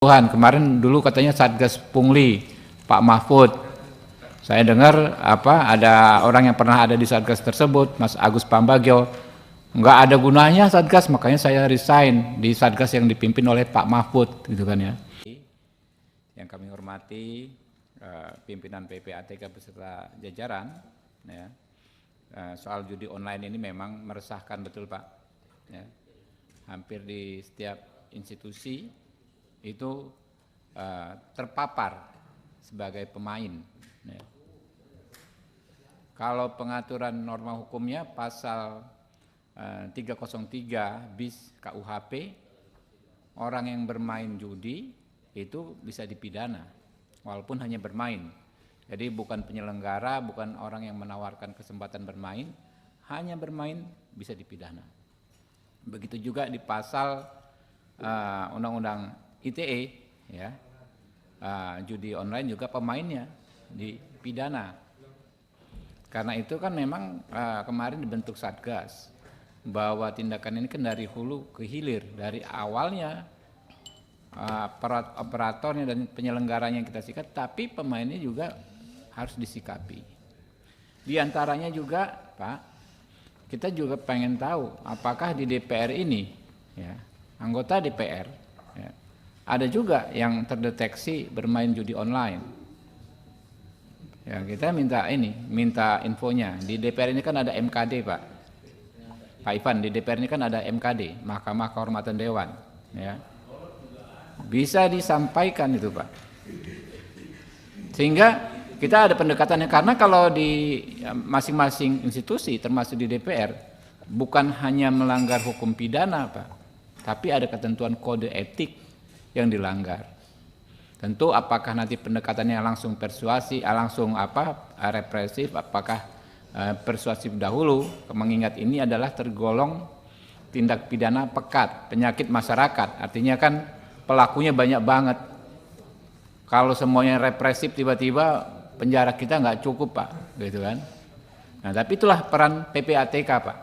Tuhan, kemarin dulu katanya Satgas Pungli, Pak Mahfud. Saya dengar ada orang yang pernah ada di Satgas tersebut, Mas Agus Pambagio. Nggak ada gunanya Satgas, makanya saya resign di Satgas yang dipimpin oleh Pak Mahfud, gitu kan ya. Yang kami hormati pimpinan PPATK beserta jajaran, ya. Soal judi online ini memang meresahkan betul Pak. Ya. Hampir di setiap institusi itu terpapar sebagai pemain. Ya. Kalau pengaturan norma hukumnya pasal 303 bis KUHP, orang yang bermain judi itu bisa dipidana walaupun hanya bermain. Jadi bukan penyelenggara, bukan orang yang menawarkan kesempatan bermain, hanya bermain bisa dipidana. Begitu juga di pasal Undang-Undang ITE, ya, judi online juga pemainnya dipidana. Karena itu kan memang kemarin dibentuk Satgas, bahwa tindakan ini kan dari hulu ke hilir, dari awalnya operatornya dan penyelenggaranya yang kita sikat, tapi pemainnya juga harus disikapi. Di antaranya juga Pak, kita juga pengen tahu apakah di DPR ini, ya, anggota DPR, ya, ada juga yang terdeteksi bermain judi online. Ya, kita minta infonya. Di DPR ini kan ada MKD Pak. Pak Ivan, di DPR ini kan ada MKD, Mahkamah Kehormatan Dewan. Ya. Bisa disampaikan itu Pak. Sehingga kita ada pendekatannya, karena kalau di masing-masing institusi termasuk di DPR bukan hanya melanggar hukum pidana Pak, tapi ada ketentuan kode etik yang dilanggar. Tentu apakah nanti pendekatannya langsung persuasi, langsung represif, apakah persuasif dahulu, mengingat ini adalah tergolong tindak pidana pekat, penyakit masyarakat. Artinya kan pelakunya banyak banget. Kalau semuanya represif, tiba-tiba penjara kita nggak cukup Pak, gitu kan. Nah, tapi itulah peran PPATK Pak.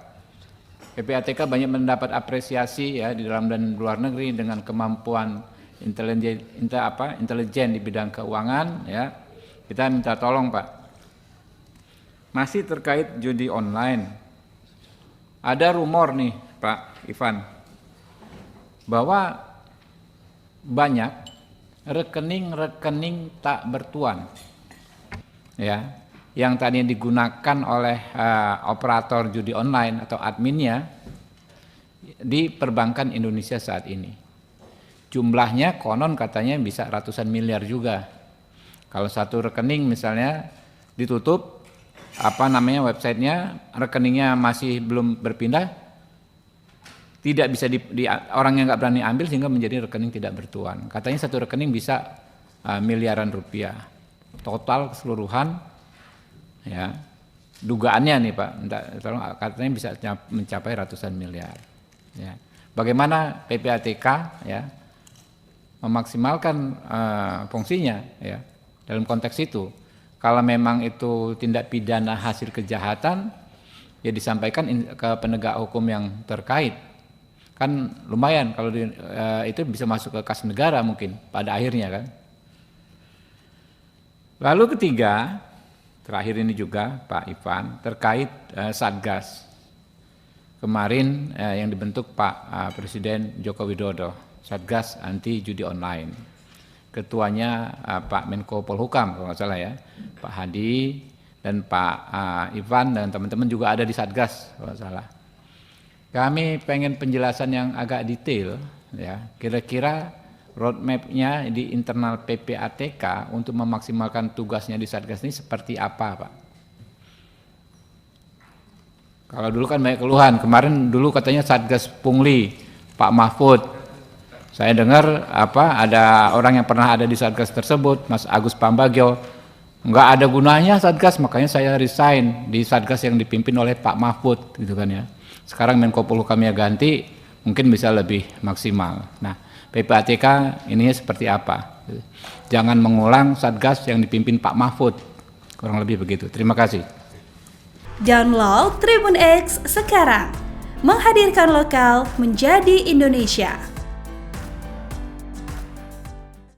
PPATK banyak mendapat apresiasi ya di dalam dan luar negeri dengan kemampuan intelijen di bidang keuangan, ya. Kita minta tolong Pak. Masih terkait judi online, ada rumor nih Pak Ivan, bahwa banyak rekening tak bertuan, ya, yang tadinya digunakan oleh operator judi online atau adminnya di perbankan Indonesia saat ini. Jumlahnya konon katanya bisa ratusan miliar juga. Kalau satu rekening misalnya ditutup, websitenya, rekeningnya masih belum berpindah, tidak bisa orang yang nggak berani ambil sehingga menjadi rekening tidak bertuan. Katanya satu rekening bisa miliaran rupiah. Total keseluruhan, ya, dugaannya nih Pak, katanya bisa mencapai ratusan miliar. Ya. Bagaimana PPATK, ya, memaksimalkan fungsinya, ya, dalam konteks itu. Kalau memang itu tindak pidana hasil kejahatan, ya disampaikan ke penegak hukum yang terkait. Kan lumayan kalau itu bisa masuk ke kas negara mungkin pada akhirnya kan. Lalu ketiga, terakhir ini juga Pak Ivan, terkait Satgas. Kemarin yang dibentuk Pak Presiden Joko Widodo, Satgas Anti Judi Online. Ketuanya Pak Menko Polhukam kalau nggak salah ya, Pak Hadi dan Pak Ivan dan teman-teman juga ada di Satgas kalau nggak salah. Kami pengen penjelasan yang agak detail, ya, kira-kira roadmap-nya di internal PPATK untuk memaksimalkan tugasnya di Satgas ini seperti apa Pak? Kalau dulu kan banyak keluhan, kemarin dulu katanya Satgas Pungli, Pak Mahfud. Saya dengar ada orang yang pernah ada di Satgas tersebut, Mas Agus Pambagio. Nggak ada gunanya Satgas, makanya saya resign di Satgas yang dipimpin oleh Pak Mahfud, gitu kan ya. Sekarang Menko Polhukamnya ganti, mungkin bisa lebih maksimal. Nah, PPATK ininya seperti apa? Jangan mengulang Satgas yang dipimpin Pak Mahfud, kurang lebih begitu. Terima kasih. Download Tribun X sekarang, menghadirkan lokal menjadi Indonesia.